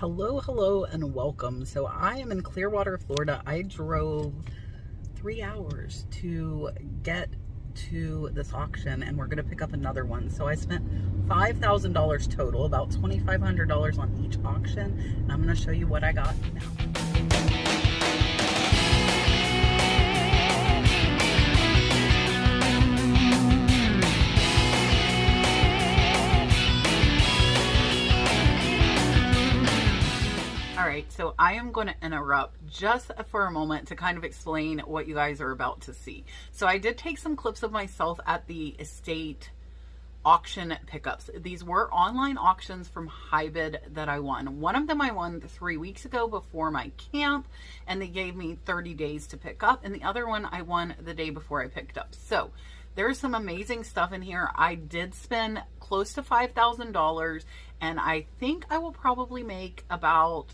Hello, and welcome. So I am in Clearwater, Florida. I drove 3 hours to get to this auction, and we're going to pick up another one. So I spent $5,000 total, about $2,500 on each auction, and I'm going to show you what I got now. Alright, so I am going to interrupt just for a moment to kind of explain what you guys are about to see. So I did take some clips of myself at the estate auction pickups. These were online auctions from Hybid that I won. One of them I won 3 weeks ago before my camp, and they gave me 30 days to pick up, and the other one I won the day before I picked up. So there's some amazing stuff in here. I did spend close to $5,000, and I think I will probably make about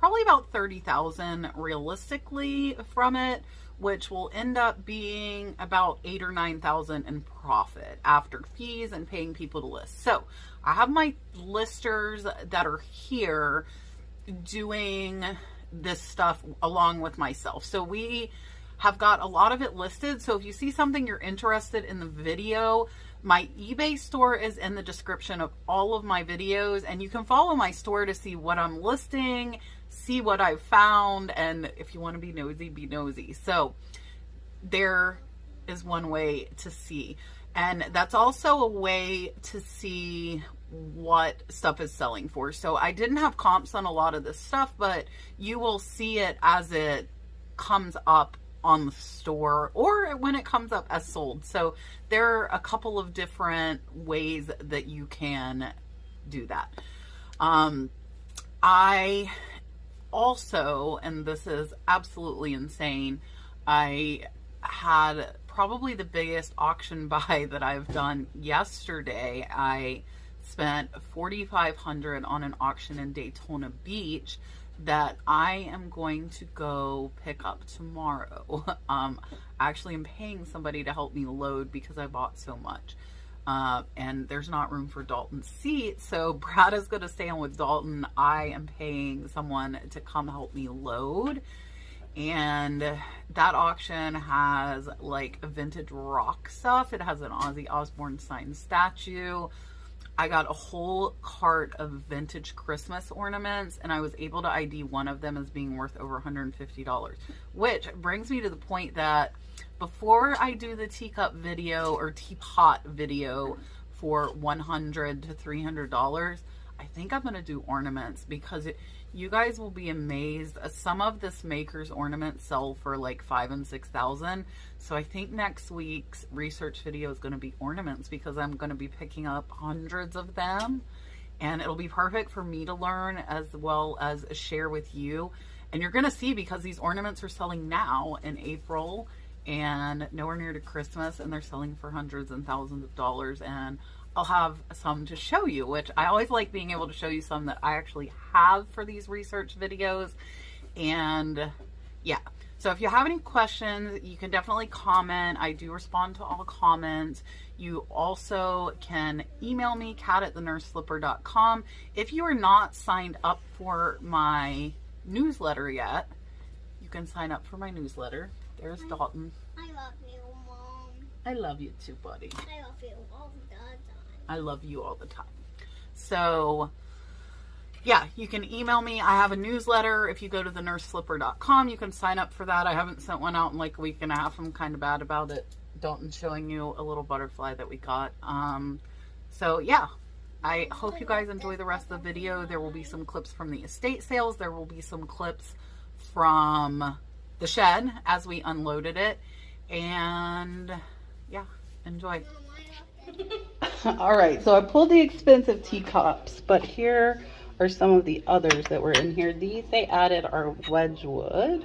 $30,000 realistically from it, which will end up being about $8,000 or $9,000 in profit after fees and paying people to list. So I have my listers that are here doing this stuff along with myself. So we have got a lot of it listed. So if you see something you're interested in the video, my eBay store is in the description of all of my videos, and you can follow my store to see what I'm listing, see what I've found, and if you want to be nosy, be nosy. So there is one way to see. And that's also a way to see what stuff is selling for. So I didn't have comps on a lot of this stuff, but you will see it as it comes up on the store or when it comes up as sold. So there are a couple of different ways that you can do that. I also, and this is absolutely insane, I had probably the biggest auction buy that I've done yesterday. I spent $4,500 on an auction in Daytona Beach that I am going to go pick up tomorrow. Actually, I'm paying somebody to help me load because I bought so much. And there's not room for Dalton's seat, so Brad is going to stay on with Dalton. I am paying someone to come help me load. And that auction has like vintage rock stuff. It has an Ozzy Osbourne signed statue. I got a whole cart of vintage Christmas ornaments, and I was able to ID one of them as being worth over $150, which brings me to the point that before I do the teacup video or teapot video for $100 to $300, I think I'm going to do ornaments, because you guys will be amazed. Some of this maker's ornaments sell for like $5,000 and $6,000. So I think next week's research video is going to be ornaments, because I'm going to be picking up hundreds of them, and it'll be perfect for me to learn as well as share with you. And you're going to see, because these ornaments are selling now in April and nowhere near to Christmas, and they're selling for hundreds and thousands of dollars, and I'll have some to show you, which I always like being able to show you some that I actually have for these research videos. And yeah, so if you have any questions, you can definitely comment. I do respond to all comments. You also can email me, kat@thenurseslipper.com. If you are not signed up for my newsletter yet, you can sign up for my newsletter. There's Dalton. I love you, Mom. I love you too, buddy. I love you all the time. I love you all the time. So yeah, you can email me. I have a newsletter. If you go to thenurseslipper.com, you can sign up for that. I haven't sent one out in like a week and a half. I'm kind of bad about it. Dalton's showing you a little butterfly that we got. So yeah, I hope you guys enjoy the rest of the video. There will be some clips from the estate sales. There will be some clips from the shed as we unloaded it. And yeah, enjoy. All right, so I pulled the expensive teacups, but here are some of the others that were in here. These they added are Wedgwood,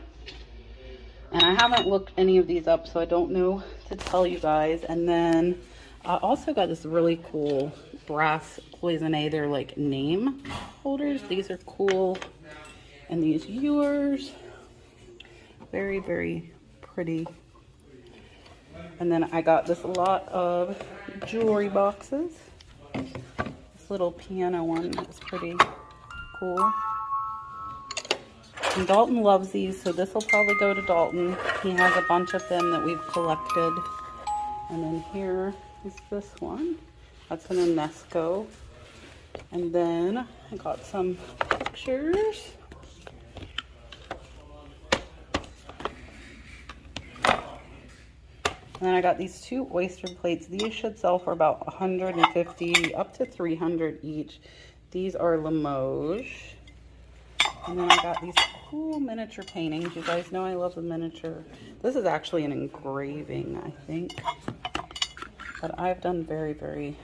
and I haven't looked any of these up, so I don't know to tell you guys. And then I also got this really cool brass cloisonne. They're like name holders. These are cool, and these ewers, very, very pretty. And then I got this lot of jewelry boxes. This little piano one is pretty cool. And Dalton loves these, so this will probably go to Dalton. He has a bunch of them that we've collected. And then here is this one. That's an Unesco. And then I got some pictures. And then I got these 2 oyster plates. These should sell for about 150 up to 300 each. These are Limoges. And then I got these cool miniature paintings. You guys know I love the miniature. This is actually an engraving, I think. But I've done very, very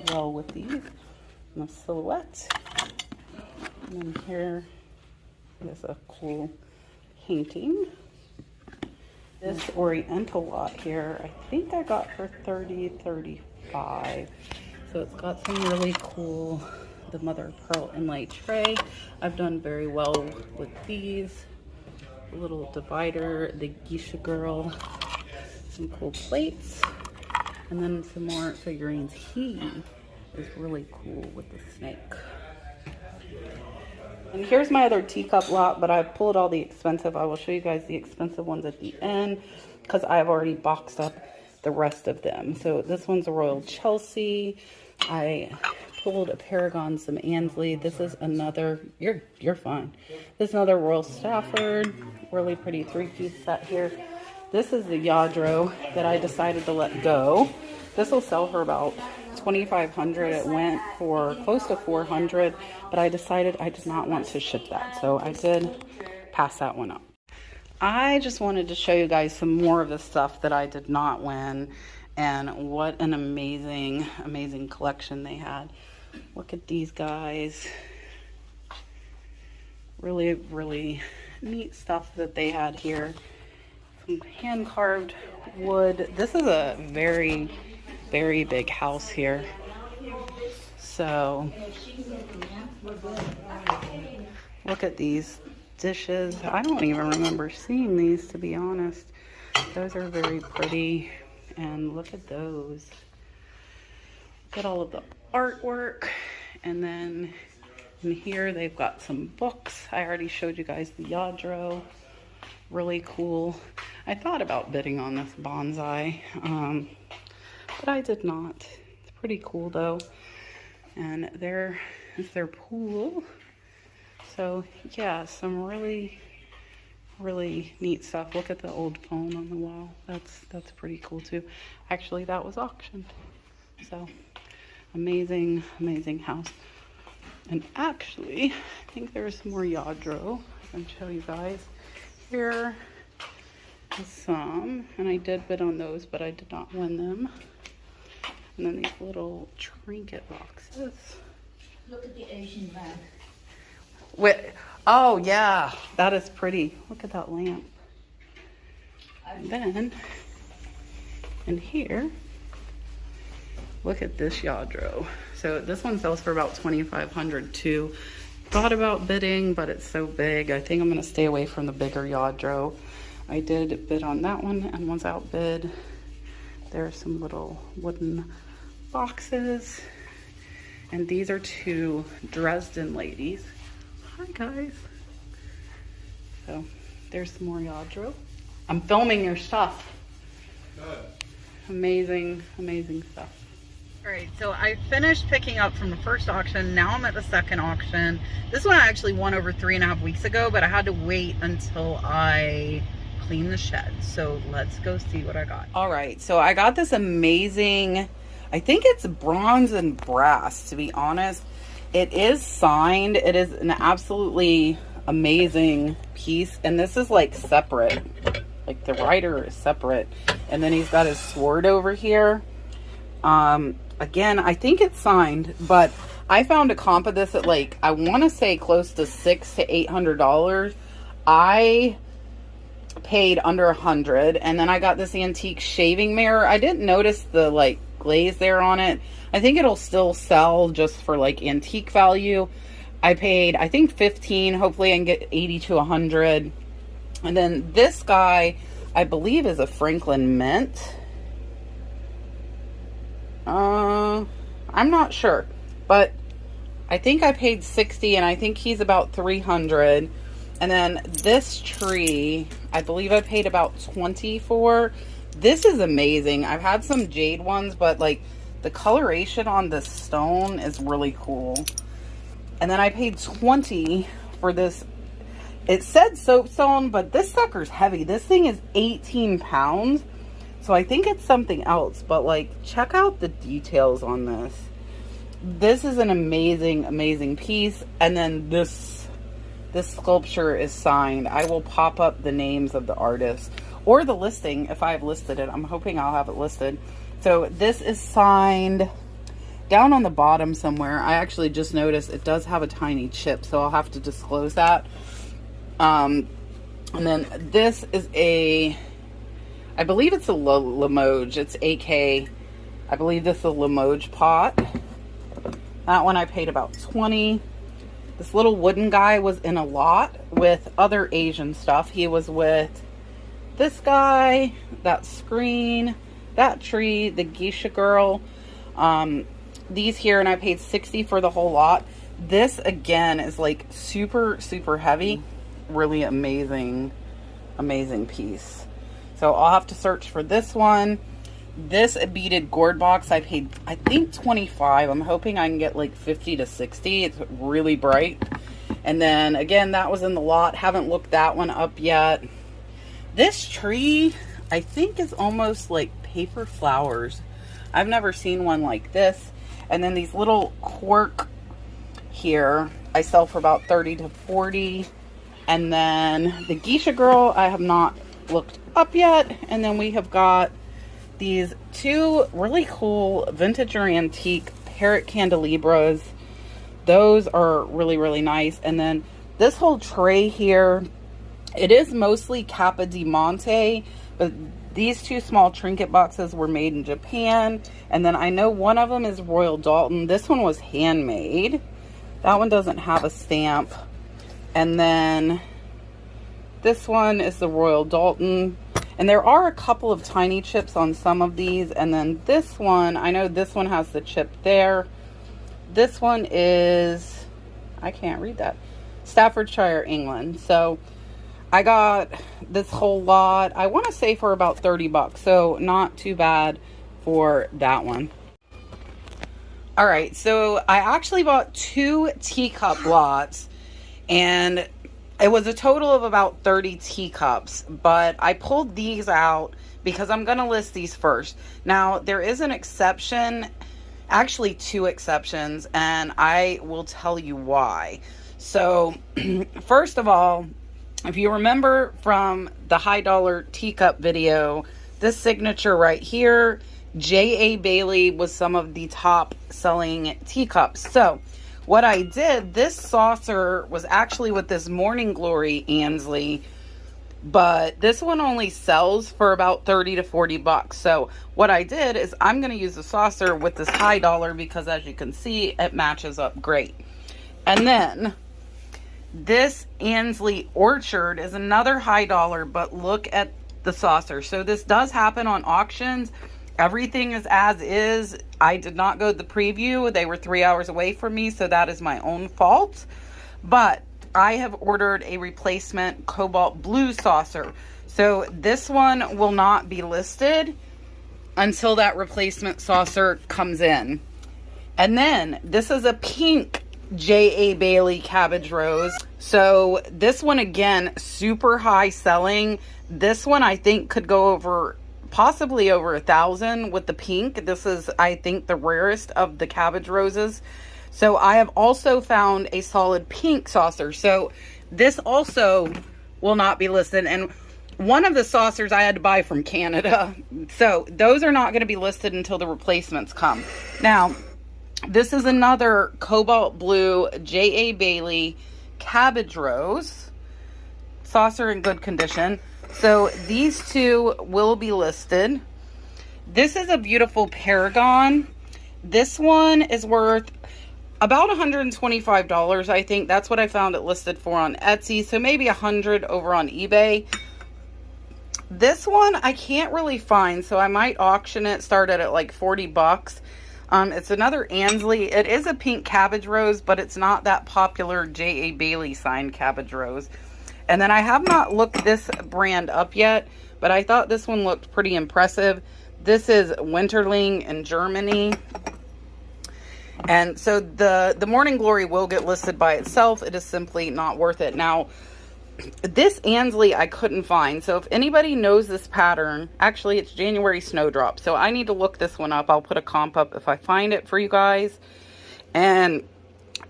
well with these. And a silhouette. And then here is a cool painting. This Oriental lot here, I think I got for $30, $35. So it's got some really cool, the mother of pearl inlay tray. I've done very well with these. A little divider, the geisha girl, some cool plates, and then some more figurines. He is really cool with the snake. And here's my other teacup lot, but I've pulled all the expensive. I will show you guys the expensive ones at the end because I've already boxed up the rest of them. So this one's a Royal Chelsea. I pulled a Paragon, some Ansley. This is another, you're fine. This is another Royal Stafford, really pretty 3-piece set here. This is the Yadro that I decided to let go. This will sell for about $2,500. It went for close to $400, but I decided I did not want to ship that, so I did pass that one up. I just wanted to show you guys some more of the stuff that I did not win, and what an amazing, amazing collection they had. Look at these guys. Really, really neat stuff that they had here. Some hand-carved wood. This is a very, very big house here. So look at these dishes. I don't even remember seeing these, to be honest. Those are very pretty. And look at those. Look at all of the artwork. And then in here they've got some books. I already showed you guys the Yadro. Really cool. I thought about bidding on this bonsai, but I did not. It's pretty cool though. And there is their pool. So yeah, some really, really neat stuff. Look at the old phone on the wall. That's pretty cool too. Actually, that was auctioned. So amazing, amazing house. And actually, I think there's more Yadro. I can show you guys. Here is some, and I did bid on those, but I did not win them. And then these little trinket boxes. Look at the Asian bag. Wait, oh yeah, that is pretty. Look at that lamp. And then, in here, look at this Yadro. So this one sells for about $2,500 too. Thought about bidding, but it's so big. I think I'm gonna stay away from the bigger Yadro. I did bid on that one and was outbid. There are some little wooden boxes. And these are 2 Dresden ladies. Hi guys. So there's some more Yadro. I'm filming your stuff. Good. Amazing, amazing stuff. All right, so I finished picking up from the first auction. Now I'm at the second auction. This one I actually won over 3.5 weeks ago, but I had to wait until I cleaned the shed. So let's go see what I got. All right, so I got this amazing, I think it's bronze and brass, to be honest. It is signed. It is an absolutely amazing piece. And this is like separate. Like the writer is separate. And then he's got his sword over here. Again, I think it's signed, but I found a comp of this at like, I want to say close to $600 to $800. I paid under $100, and then I got this antique shaving mirror. I didn't notice the like glaze there on it. I think it'll still sell just for like antique value. I paid, I think 15. Hopefully I can get 80 to 100. And then this guy, I believe, is a Franklin Mint. I'm not sure, but I think I paid 60, and I think he's about 300. And then this tree, I believe I paid about 20 for. This is amazing. I've had some jade ones, but like the coloration on this stone is really cool. And then I paid 20 for this. It said soapstone, but this sucker's heavy. This thing is 18 pounds. So I think it's something else, but like check out the details on this. This is an amazing, amazing piece. And then this sculpture is signed. I will pop up the names of the artists or the listing if I've listed it. I'm hoping I'll have it listed. So this is signed down on the bottom somewhere. I actually just noticed it does have a tiny chip, so I'll have to disclose that. And then this is I believe it's a Limoges. It's AK. I believe this is a Limoges pot. That one I paid about 20. This little wooden guy was in a lot with other Asian stuff. He was with this guy, that screen, that tree, the geisha girl. These here, and I paid 60 for the whole lot. This again is like super, super heavy. Really amazing, amazing piece. So I'll have to search for this one. This beaded gourd box I paid, I think 25. I'm hoping I can get like 50 to 60. It's really bright. And then again, that was in the lot. Haven't looked that one up yet. This tree, I think, is almost like paper flowers. I've never seen one like this. And then these little cork here, I sell for about 30 to 40. And then the geisha girl, I have not looked up yet. And then we have got these two really cool vintage or antique parrot candelabras. Those are really, really nice. And then this whole tray here, it is mostly Kappa di Monte, but these two small trinket boxes were made in Japan. And then I know one of them is Royal Dalton. This one was handmade. That one doesn't have a stamp. And then this one is the Royal Dalton. And there are a couple of tiny chips on some of these. And then this one, I know this one has the chip there. This one is, I can't read that, Staffordshire, England. So I got this whole lot, I want to say for about 30 bucks. So not too bad for that one. All right, so I actually bought 2 teacup lots, and it was a total of about 30 teacups, but I pulled these out because I'm going to list these first. Now, there is an exception, actually 2 exceptions, and I will tell you why. So, first of all, if you remember from the high dollar teacup video, this signature right here, J.A. Bailey, was some of the top selling teacups. So, what I did, this saucer was actually with this Morning Glory Ansley, but this one only sells for about 30 to 40 bucks. So what I did is I'm going to use the saucer with this high dollar because, as you can see, it matches up great. And then this Ansley Orchard is another high dollar, but look at the saucer. So this does happen on auctions. Everything is as is. I did not go to the preview. They were 3 hours away from me, so that is my own fault. But I have ordered a replacement cobalt blue saucer. So this one will not be listed until that replacement saucer comes in. And then this is a pink J.A. Bailey cabbage rose. So this one, again, super high selling. This one I think could go over, possibly over 1,000 with the pink. This is, I think, the rarest of the cabbage roses. So I have also found a solid pink saucer. So this also will not be listed. And one of the saucers I had to buy from Canada. So those are not going to be listed until the replacements come. Now, this is another cobalt blue J.A. Bailey cabbage rose. Saucer in good condition. So these two will be listed. This is a beautiful Paragon. This one is worth about $125, I think. That's what I found it listed for on Etsy. So maybe $100 over on eBay. This one I can't really find, so I might auction it. Start at like 40 bucks. It's another Ansley. It is a pink cabbage rose, but it's not that popular J.A. Bailey signed cabbage rose. And then I have not looked this brand up yet, but I thought this one looked pretty impressive. This is Winterling in Germany. And so the Morning Glory will get listed by itself. It is simply not worth it. Now, this Ansley I couldn't find. So if anybody knows this pattern, actually it's January Snowdrop. So I need to look this one up. I'll put a comp up if I find it for you guys. And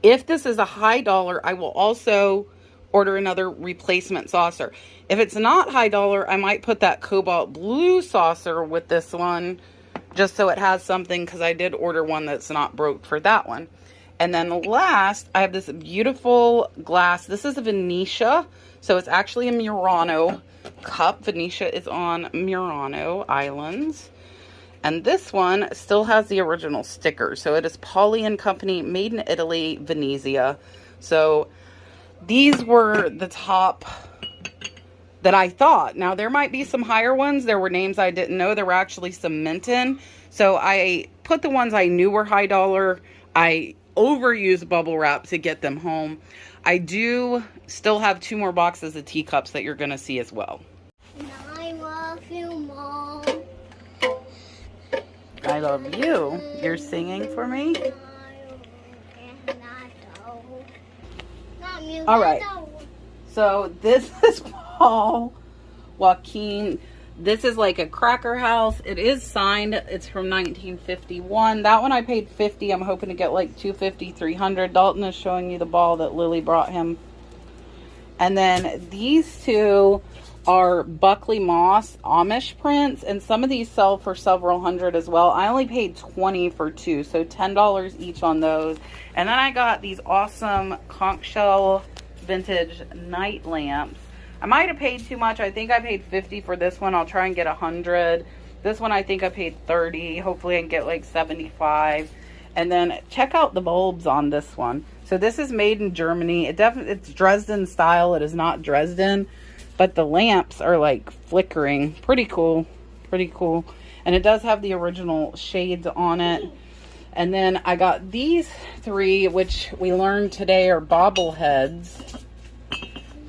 if this is a high dollar, I will also order another replacement saucer. If it's not high dollar, I might put that cobalt blue saucer with this one, just so it has something, because I did order one that's not broke for that one. And then last, I have this beautiful glass. This is a Venetia, so it's actually a Murano cup. Venetia is on Murano Islands. And this one still has the original sticker. So it is Polly & Company, made in Italy, Venezia. So these were the top that I thought. Now, there might be some higher ones. There were names I didn't know. There were actually some Minton. So I put the ones I knew were high dollar. I overused bubble wrap to get them home. I do still have 2 more boxes of teacups that you're going to see as well. I love you, Mom. I love you. You're singing for me? All right. So this is Paul Joaquin. This is like a cracker house. It is signed. It's from 1951. That one I paid $50. I'm hoping to get like $250, $300. Dalton is showing you the ball that Lily brought him. And then these two are Buckley Moss Amish prints, and some of these sell for several hundred as well. I only paid $20 for 2, so $10 each on those. And then I got these awesome conch shell vintage night lamps. I might have paid too much. I think I paid $50 for this one. I'll try and get $100. This one I think I paid $30. Hopefully I can get like $75. And then check out the bulbs on this one. So this is made in Germany. It's Dresden style. It is not Dresden, but the lamps are like flickering. Pretty cool. Pretty cool. And it does have the original shades on it. And then I got these 3, which we learned today are bobbleheads.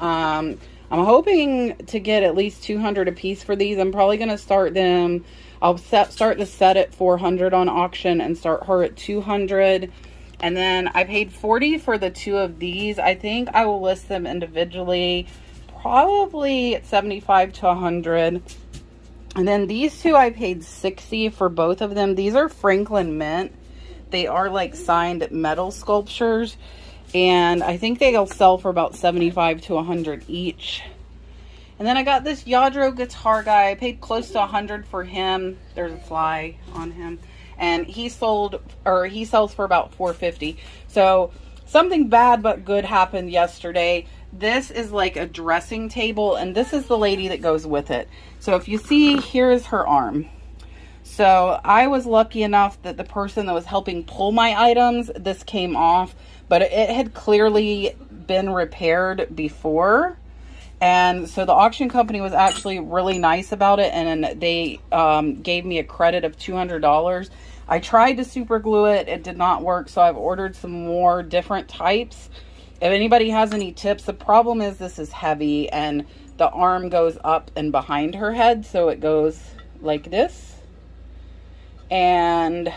I'm hoping to get at least 200 a piece for these. I'm probably going to start them. I'll start the set at 400 on auction and start her at 200. And then I paid $40 for the 2 of these. I think I will list them individually, probably at $75 to $100. And then these 2 I paid $60 for both of them. These are Franklin Mint. They are like signed metal sculptures. And I think they'll sell for about $75 to $100 each. And then I got this Yadro guitar guy. I paid close to $100 for him. There's a fly on him. And he sells for about $450. So something bad but good happened yesterday. This is like a dressing table, and this is the lady that goes with it. So if you see, here is her arm. So I was lucky enough that the person that was helping pull my items, this came off, but it had clearly been repaired before. And so the auction company was actually really nice about it, and they gave me a credit of $200. I tried to super glue it. It did not work, so I've ordered some more different types. If anybody has any tips, the problem is this is heavy, and the arm goes up and behind her head, so it goes like this. And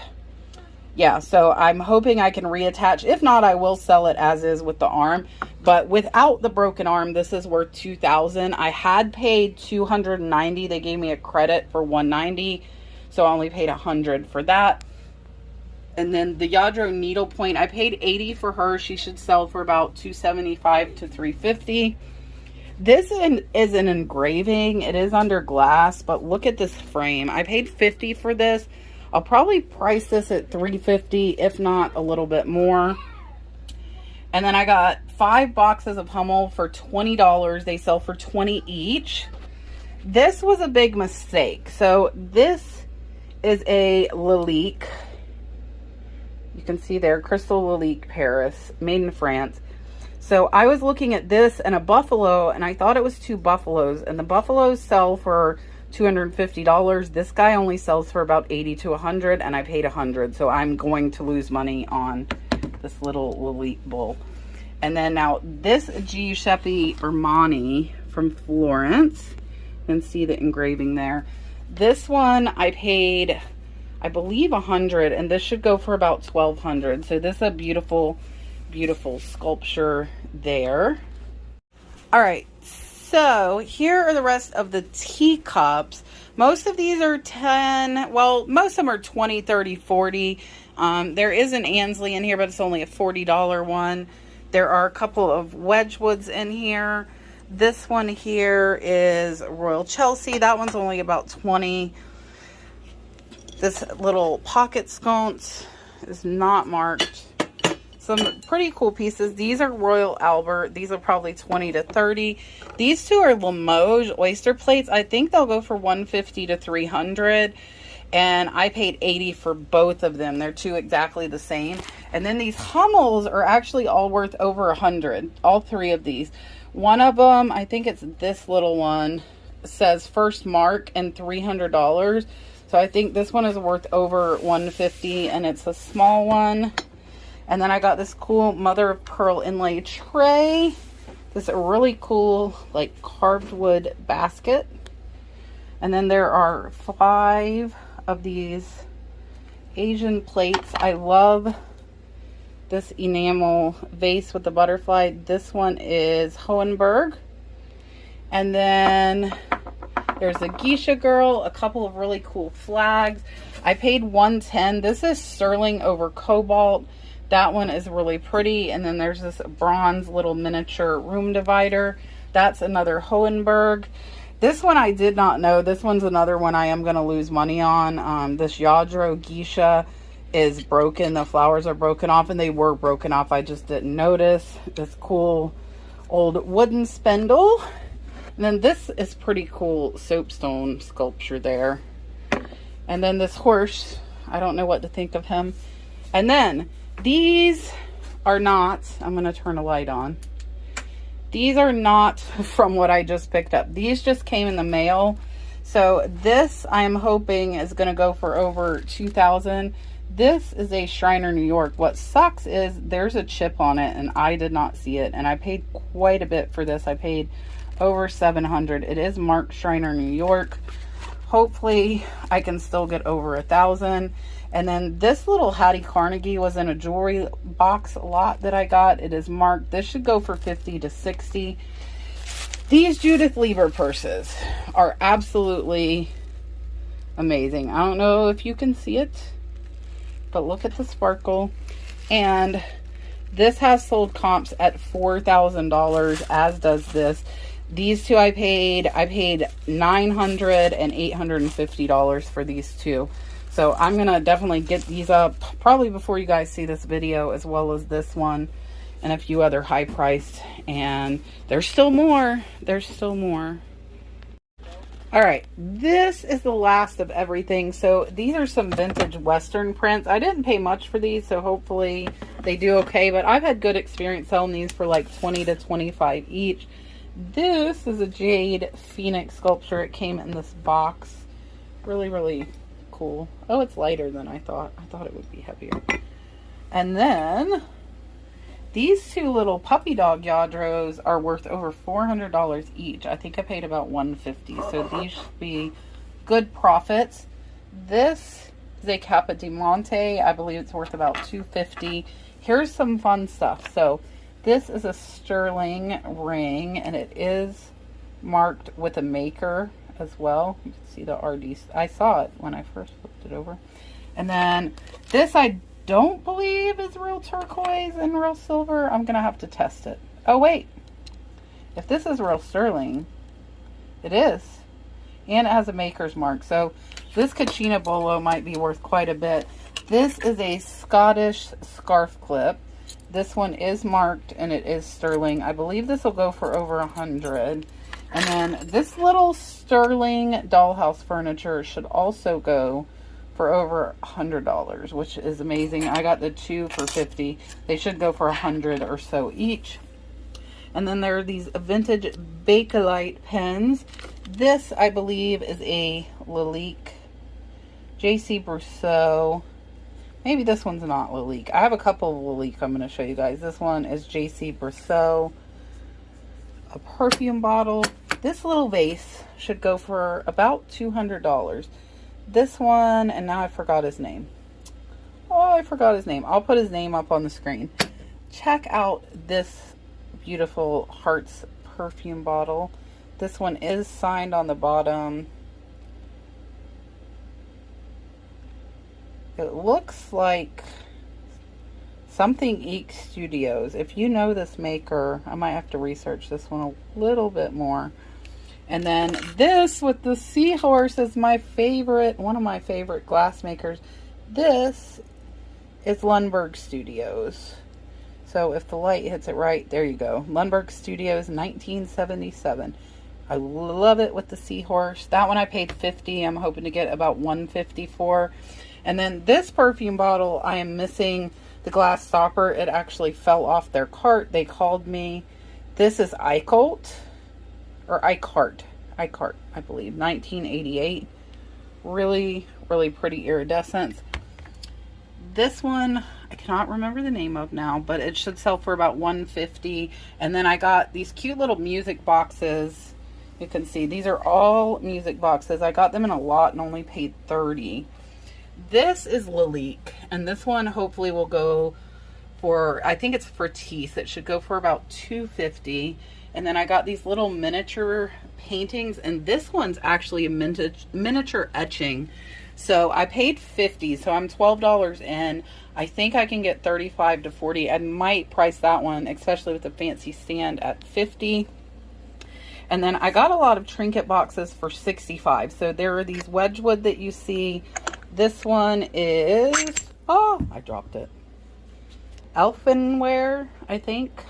yeah, so I'm hoping I can reattach. If not, I will sell it as is with the arm. But without the broken arm, this is worth $2,000. I had paid $290. They gave me a credit for $190, so I only paid $100 for that. And then the Yadro needlepoint, I paid $80 for her. She should sell for about $275 to $350. This is an engraving. It is under glass, but look at this frame. I paid $50 for this. I'll probably price this at $350, if not a little bit more. And then I got 5 boxes of Hummel for $20. They sell for $20 each. This was a big mistake. So this is a Lalique. You can see there, Crystal Lalique Paris, made in France. So I was looking at this and a buffalo, and I thought it was 2 buffaloes, and the buffaloes sell for $250. This guy only sells for about 80 to 100, and I paid 100, so I'm going to lose money on this little Lilith bull. And then now this Giuseppe Armani from Florence, you can see the engraving there. This one I paid, I believe, 100, and this should go for about 1,200. So this is a beautiful, beautiful sculpture there. All right, so here are the rest of the teacups. Most of these are 10, well, most of them are 20, 30, 40. There is an Ansley in here, but it's only a $40 one. There are a couple of Wedgwoods in here. This one here is Royal Chelsea. That one's only about 20. This little pocket sconce is not marked. Some pretty cool pieces. These are Royal Albert. These are probably 20 to 30. These two are Limoges oyster plates. I think they'll go for 150 to 300. And I paid 80 for both of them. They're two exactly the same. And then these Hummels are actually all worth over 100. All three of these. One of them, I think it's this little one, says first mark and $300. So I think this one is worth over 150, and it's a small one. And then I got this cool mother of pearl inlay tray. This really cool, like, carved wood basket. And then there are 5 of these Asian plates. I love this enamel vase with the butterfly. This one is Hohenberg. And then there's a geisha girl, a couple of really cool flags. I paid 110. This is sterling over cobalt. That one is really pretty. And then there's this bronze little miniature room divider. That's another Hohenberg. This one I did not know. This one's another one I am going to lose money on. This Yadro geisha is broken. The flowers are broken off, and they were broken off. I just didn't notice. This cool old wooden spindle. And then this is pretty cool soapstone sculpture there. And then this horse, I don't know what to think of him. And then these are not, I'm going to turn a light on. These are not from what I just picked up. These just came in the mail. So this I am hoping is going to go for over 2,000. This is a Shriner, New York. What sucks is there's a chip on it, and I did not see it. And I paid quite a bit for this. I paid over 700. It is marked Shriner, New York. Hopefully I can still get over 1,000. And then this little Hattie Carnegie was in a jewelry box lot that I got. It is marked. This should go for 50 to 60. These Judith Lieber purses are absolutely amazing. I don't know if you can see it, but look at the sparkle. And this has sold comps at $4,000, as does this. These two I paid $900 and $850 for these two. So I'm going to definitely get these up probably before you guys see this video, as well as this one and a few other high priced. And there's still more. There's still more. All right, this is the last of everything. So these are some vintage Western prints. I didn't pay much for these, so hopefully they do okay. But I've had good experience selling these for like 20 to 25 each. This is a jade phoenix sculpture. It came in this box. Really, really cool. Oh, it's lighter than I thought. I thought it would be heavier. And then these two little puppy dog Yadros are worth over $400 each. I think I paid about $150. So these should be good profits. This is a Capa di Monte. I believe it's worth about $250. Here's some fun stuff. So this is a sterling ring, and it is marked with a maker as well. You can see the RD. I saw it when I first flipped it over. And then this I don't believe is real turquoise and real silver. I'm gonna have to test it. Oh wait, if this is real sterling, it is, and it has a maker's mark. So this Kachina Bolo might be worth quite a bit. This is a Scottish scarf clip. This one is marked, and it is sterling. I believe this will go for over 100. And then this little sterling dollhouse furniture should also go for over $100, which is amazing. I got the two for 50. They should go for 100 or so each. And then there are these vintage Bakelite pens. This, I believe, is a Lalique JC Brousseau. Maybe this one's not Lalique. I have a couple of Lalique I'm going to show you guys. This one is JC Brousseau. A perfume bottle. This little vase should go for about $200. This one, and now I forgot his name. Oh, I forgot his name. I'll put his name up on the screen. Check out this beautiful Hearts perfume bottle. This one is signed on the bottom. It looks like something Eek Studios. If you know this maker, I might have to research this one a little bit more. And then this with the seahorse is my favorite, one of my favorite glass makers. This is Lundberg Studios. So if the light hits it right, there you go. Lundberg Studios, 1977. I love it with the seahorse. That one I paid $50. I'm hoping to get about $150 for. And then this perfume bottle, I am missing the glass stopper. It actually fell off their cart. They called me. This is Eichart, I believe. 1988. Really, really pretty iridescence. This one, I cannot remember the name of now, but it should sell for about $150. And then I got these cute little music boxes. You can see these are all music boxes. I got them in a lot and only paid $30. This is Lalique, and this one hopefully will go for, I think it's for Teeth. It should go for about $250. And then I got these little miniature paintings, and this one's actually a miniature etching. So I paid $50, so I'm $12 in. I think I can get $35 to $40. I might price that one, especially with the fancy stand, at $50. And then I got a lot of trinket boxes for $65. So there are these Wedgwood that you see. This one is, oh, I dropped it. Elfinware, I think.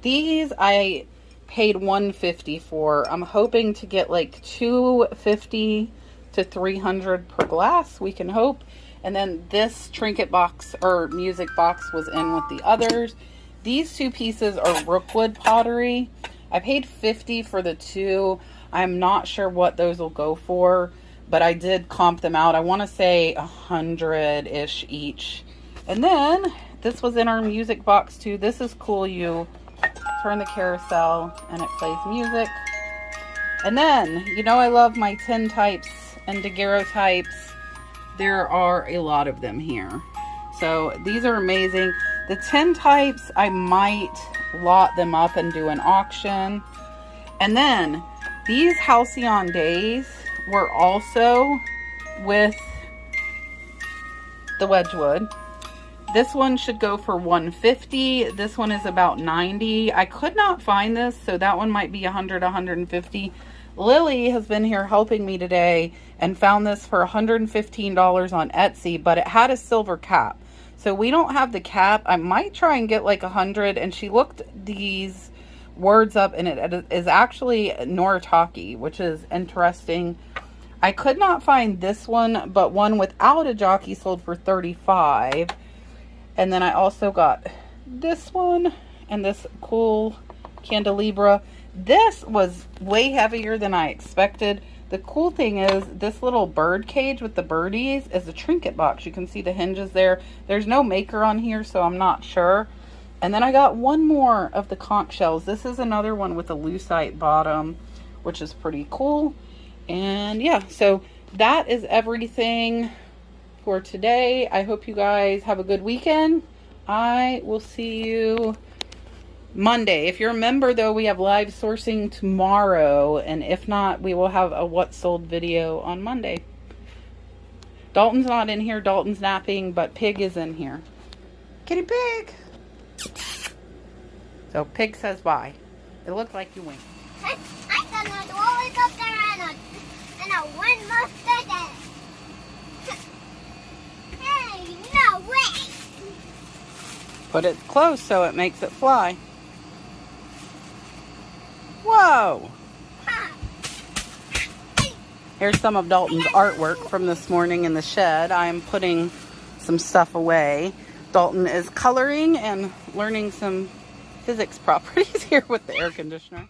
These I paid $150 for. I'm hoping to get like $250 to $300 per glass. We can hope. And then this trinket box or music box was in with the others. These two pieces are Rookwood pottery. I paid $50 for the two. I'm not sure what those will go for, but I did comp them out. I want to say 100-ish each. And then this was in our music box too. This is cool. You turn the carousel and it plays music. And then, you know, I love my tin types and daguerreotypes. There are a lot of them here. So these are amazing. The tin types, I might lot them up and do an auction. And then these Halcyon Days were also with the Wedgwood. This one should go for $150. This one is about $90. I could not find this, so that one might be $100, $150. Lily has been here helping me today and found this for $115 on Etsy, but it had a silver cap. So we don't have the cap. I might try and get like 100. And she looked these words up, and it is actually Noritake, which is interesting. I could not find this one, but one without a jockey sold for $35. And then I also got this one and this cool candelabra. This was way heavier than I expected. The cool thing is this little bird cage with the birdies is a trinket box. You can see the hinges there. There's no maker on here, so I'm not sure. And then I got one more of the conch shells. This is another one with a lucite bottom, which is pretty cool. And yeah, so that is everything for today. I hope you guys have a good weekend. I will see you Monday. If you're a member, though, we have live sourcing tomorrow, and if not, we will have a what sold video on Monday. Dalton's not in here. Dalton's napping, but Pig is in here. Kitty Pig. So Pig says bye. It looked like you winked. I thought it always up there and a wind mustard. Hey, no way. Put it close so it makes it fly. Whoa! Here's some of Dalton's artwork from this morning in the shed. I am putting some stuff away. Dalton is coloring and learning some physics properties here with the air conditioner.